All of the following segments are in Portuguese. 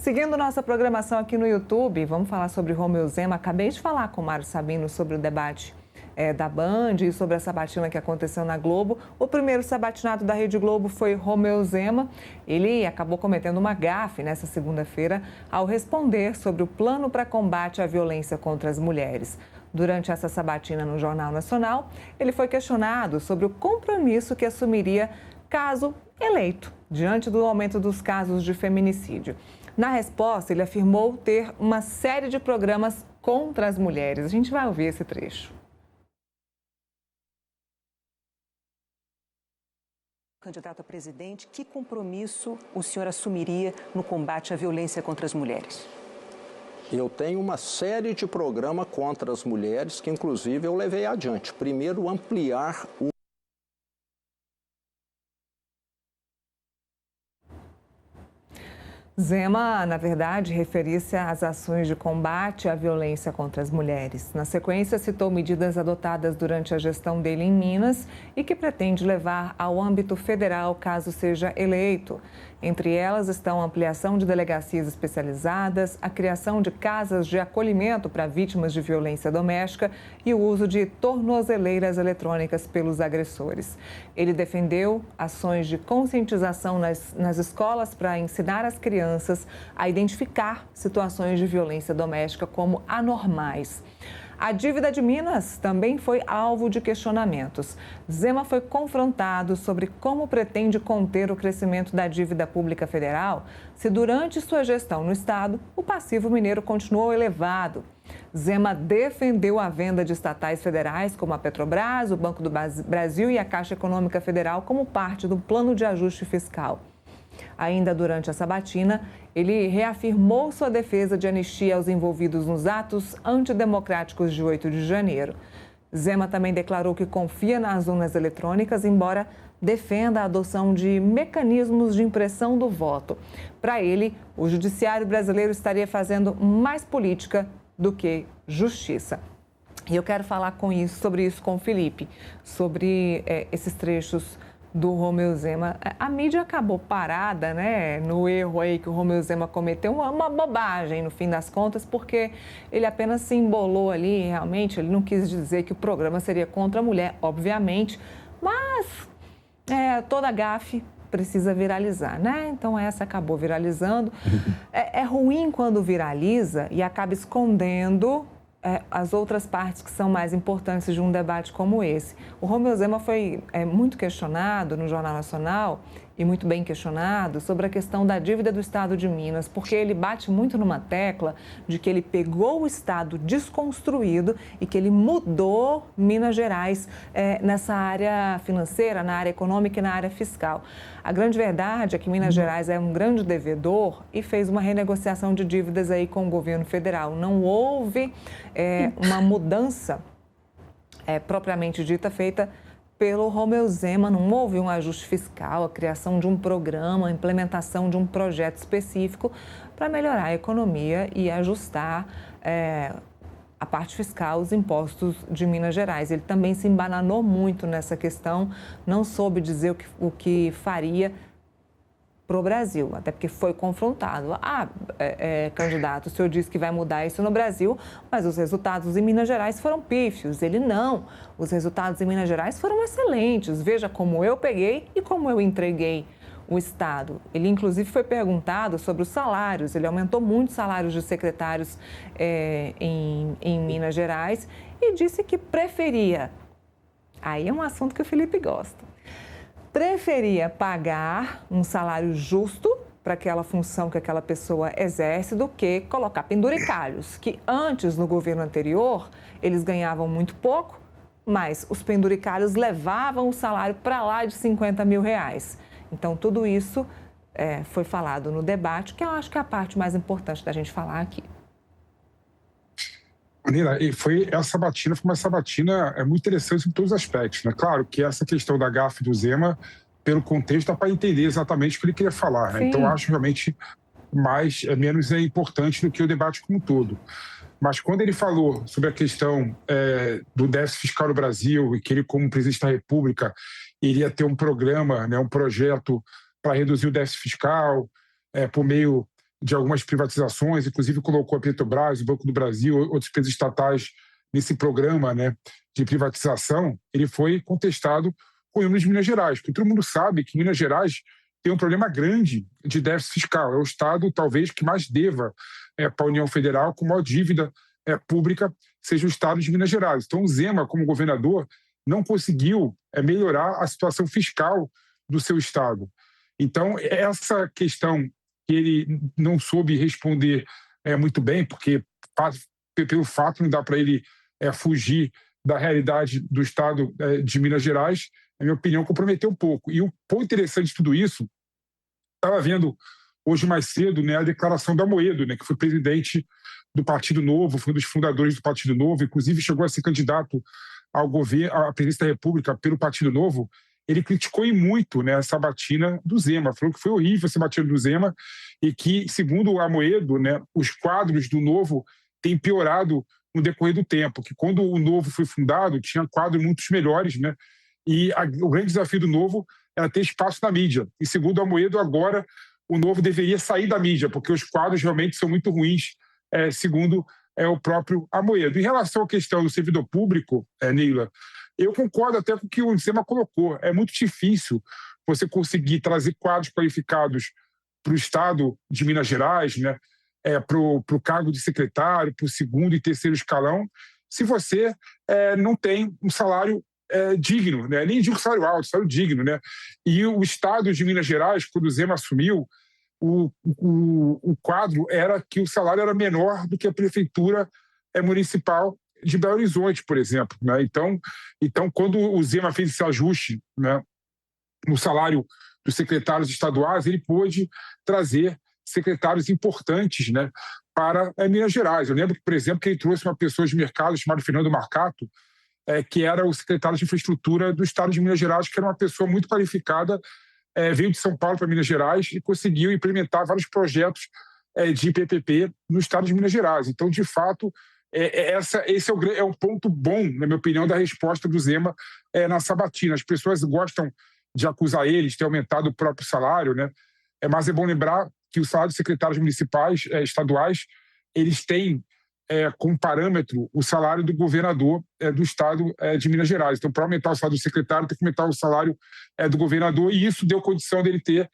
Seguindo nossa programação aqui no YouTube, vamos falar sobre Romeu Zema. Acabei de falar com o Mário Sabino sobre o debate da Band e sobre a sabatina que aconteceu na Globo. O primeiro sabatinado da Rede Globo foi Romeu Zema. Ele acabou cometendo uma gafe nessa segunda-feira ao responder sobre o plano para combate à violência contra as mulheres. Durante essa sabatina no Jornal Nacional, ele foi questionado sobre o compromisso que assumiria caso eleito, diante do aumento dos casos de feminicídio. Na resposta, ele afirmou ter uma série de programas contra as mulheres. A gente vai ouvir esse trecho. Candidato a presidente, que compromisso o senhor assumiria no combate à violência contra as mulheres? Eu tenho uma série de programas contra as mulheres que, inclusive, eu levei adiante. Primeiro, ampliar o Zema, na verdade, referia-se às ações de combate à violência contra as mulheres. Na sequência, citou medidas adotadas durante a gestão dele em Minas e que pretende levar ao âmbito federal caso seja eleito. Entre elas estão a ampliação de delegacias especializadas, a criação de casas de acolhimento para vítimas de violência doméstica e o uso de tornozeleiras eletrônicas pelos agressores. Ele defendeu ações de conscientização nas escolas para ensinar as crianças a identificar situações de violência doméstica como anormais. A dívida de Minas também foi alvo de questionamentos. Zema foi confrontado sobre como pretende conter o crescimento da dívida pública federal se durante sua gestão no estado o passivo mineiro continuou elevado. Zema defendeu a venda de estatais federais como a Petrobras, o Banco do Brasil e a Caixa Econômica Federal como parte do plano de ajuste fiscal. Ainda durante a sabatina, ele reafirmou sua defesa de anistia aos envolvidos nos atos antidemocráticos de 8 de janeiro. Zema também declarou que confia nas urnas eletrônicas, embora defenda a adoção de mecanismos de impressão do voto. Para ele, o judiciário brasileiro estaria fazendo mais política do que justiça. E eu quero falar sobre isso com o Felipe, sobre esses trechos do Romeu Zema. A mídia acabou parada, né, no erro aí que o Romeu Zema cometeu, uma bobagem no fim das contas, porque ele apenas se embolou ali, realmente, ele não quis dizer que o programa seria contra a mulher, obviamente, mas toda gafe precisa viralizar, né? Então essa acabou viralizando. É ruim quando viraliza e acaba escondendo as outras partes que são mais importantes de um debate como esse. O Romeu Zema foi muito questionado no Jornal Nacional, e muito bem questionado, sobre a questão da dívida do Estado de Minas, porque ele bate muito numa tecla de que ele pegou o Estado desconstruído e que ele mudou Minas Gerais nessa área financeira, na área econômica e na área fiscal. A grande verdade é que Minas Gerais é um grande devedor e fez uma renegociação de dívidas aí com o governo federal. Não houve uma mudança propriamente dita feita pelo Romeu Zema, não houve um ajuste fiscal, a criação de um programa, a implementação de um projeto específico para melhorar a economia e ajustar a parte fiscal, os impostos de Minas Gerais. Ele também se embananou muito nessa questão, não soube dizer o que faria para o Brasil, até porque foi confrontado. Candidato, o senhor disse que vai mudar isso no Brasil, mas os resultados em Minas Gerais foram pífios. Ele não. Os resultados em Minas Gerais foram excelentes. Veja como eu peguei e como eu entreguei o Estado. Ele, inclusive, foi perguntado sobre os salários. Ele aumentou muito os salários de secretários em Minas Gerais e disse que preferia. Aí é um assunto que o Felipe gosta. Preferia pagar um salário justo para aquela função que aquela pessoa exerce do que colocar penduricalhos, que antes, no governo anterior, eles ganhavam muito pouco, mas os penduricalhos levavam o salário para lá de R$50 mil. Então, tudo isso foi falado no debate, que eu acho que é a parte mais importante da gente falar aqui. Nina, essa sabatina foi uma sabatina muito interessante em todos os aspectos, né? Claro que essa questão da gafe do Zema, pelo contexto, dá para entender exatamente o que ele queria falar, né? Então, acho realmente menos importante do que o debate como um todo. Mas quando ele falou sobre a questão do déficit fiscal no Brasil e que ele, como presidente da República, iria ter um programa, né, um projeto para reduzir o déficit fiscal por meio de algumas privatizações, inclusive colocou a Petrobras, o Banco do Brasil, outras empresas estatais nesse programa, né, de privatização. Ele foi contestado com o hino de Minas Gerais, porque todo mundo sabe que Minas Gerais tem um problema grande de déficit fiscal. É o estado, talvez, que mais deva para a União Federal, com maior dívida pública, seja o estado de Minas Gerais. Então, o Zema, como governador, não conseguiu melhorar a situação fiscal do seu estado. Então, essa questão que ele não soube responder muito bem, porque pelo fato não dá para ele fugir da realidade do estado de Minas Gerais, na minha opinião, comprometeu um pouco. E o ponto interessante de tudo isso, estava vendo hoje mais cedo, né, a declaração do Amoedo, né, que foi presidente do Partido Novo, foi um dos fundadores do Partido Novo, inclusive chegou a ser candidato ao governo, à presidência da República pelo Partido Novo. Ele criticou muito, né, a sabatina do Zema, falou que foi horrível a sabatina do Zema e que, segundo o Amoedo, né, os quadros do Novo têm piorado no decorrer do tempo, que quando o Novo foi fundado tinha quadros muito melhores, né, e o grande desafio do Novo era ter espaço na mídia. E, segundo o Amoedo, agora o Novo deveria sair da mídia, porque os quadros realmente são muito ruins, segundo o próprio Amoedo. Em relação à questão do servidor público, Neila, eu concordo até com o que o Zema colocou. É muito difícil você conseguir trazer quadros qualificados para o estado de Minas Gerais, né, para o cargo de secretário, para o segundo e terceiro escalão, se você não tem um salário digno, né? Nem digo salário alto, salário digno. Né? E o estado de Minas Gerais, quando o Zema assumiu, o quadro era que o salário era menor do que a prefeitura municipal de Belo Horizonte, por exemplo. Né? Então, quando o Zema fez esse ajuste, né, no salário dos secretários estaduais, ele pôde trazer secretários importantes, né, para Minas Gerais. Eu lembro, por exemplo, que ele trouxe uma pessoa de mercado chamada Fernando Marcato, que era o secretário de infraestrutura do estado de Minas Gerais, que era uma pessoa muito qualificada, veio de São Paulo para Minas Gerais e conseguiu implementar vários projetos de PPP no estado de Minas Gerais. Então, de fato, esse é um ponto bom, na minha opinião, da resposta do Zema na sabatina. As pessoas gostam de acusar ele de ter aumentado o próprio salário, né? Mas é bom lembrar que o salário dos secretários municipais, estaduais, eles têm como parâmetro o salário do governador do estado de Minas Gerais. Então, para aumentar o salário do secretário, tem que aumentar o salário do governador, e isso deu condição dele ter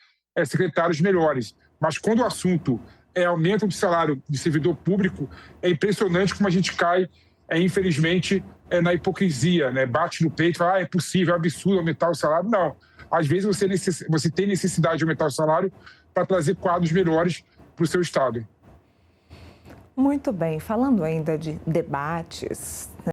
secretários melhores. Mas quando o assunto aumento de salário de servidor público, é impressionante como a gente cai, infelizmente, na hipocrisia, né? Bate no peito e fala, é possível, é absurdo aumentar o salário. Não. Às vezes você tem necessidade de aumentar o salário para trazer quadros melhores para o seu estado. Muito bem. Falando ainda de debates,